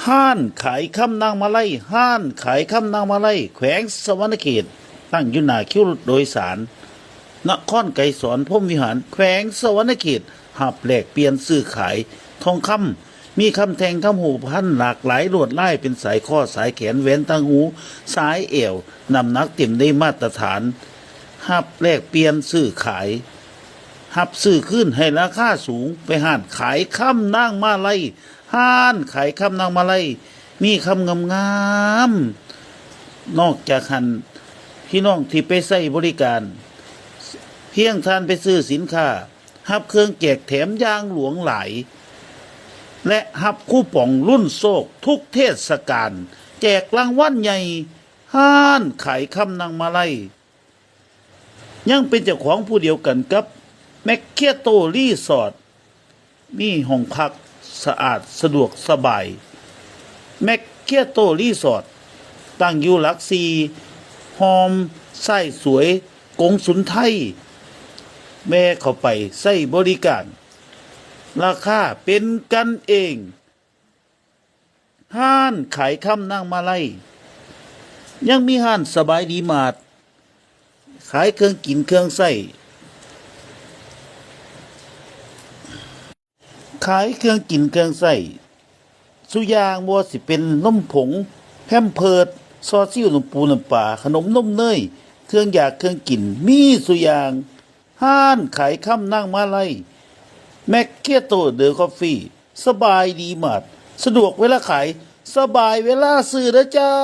ห้านขายคำนางมาไล่ห้านขายคำนางมาไล่แขวงสวรรณเขตตั้งอยู่หน้าคิวรถโดยสารนครไกรสอนพรหมวิหารแขวงสวรรณเขตหับแหลกเปลี่ยนซื้อขายทองคำมีคำแทงคำหูพันหลากหลายลวดลายเป็นสายข้อสายแขนแหวนต่างหูสายเอวนำนักเต็มได้มาตรฐานหับแลกเปลี่ยนซื้อขายหับซื้อขึ้นให้ราคาสูงไปห้านขายคำนางมาไล่ห้านขายคำนางมาไล่มีคำงามๆนอกจากหันพี่น้องที่ไปใช้บริการเพียงท่านไปซื้อสินค้าหับเครื่องแจกแถมยางหลวงหลายและหับคูปองรุ่นโซกทุกเทศกาลแจกรางวัลใหญ่ห้านขายคำนางมาไล่ยังเป็นเจ้าของผู้เดียวกันกับแมคเคียโตรีสอร์ทมีห้องพักสะอาดสะดวกสบายแมคเคียโตรีสอร์ทตั้งอยู่หลักสี่หอมไส้สวยกงสุนไทยแม่เข้าไปใส่บริการราคาเป็นกันเองห้านขายคำนางมาไล่ยังมีห้านสบายดีมาร์ทขายเครื่องกินเครื่องใส่ขายเครื่องกินเครื่องใส่สุยางบัวสิเป็นนมผงแพมเพิร์ดซอสซิ่วน้ำปูน้ำปลาขนมนมเนยเครื่องอยากเครื่องกินมีสุยางห้านขายคำนั่งมาไล่แมคเคียโตเดอคอฟฟี่สบายดีมากสะดวกเวลาขายสบายเวลาซื้อนะเจ้า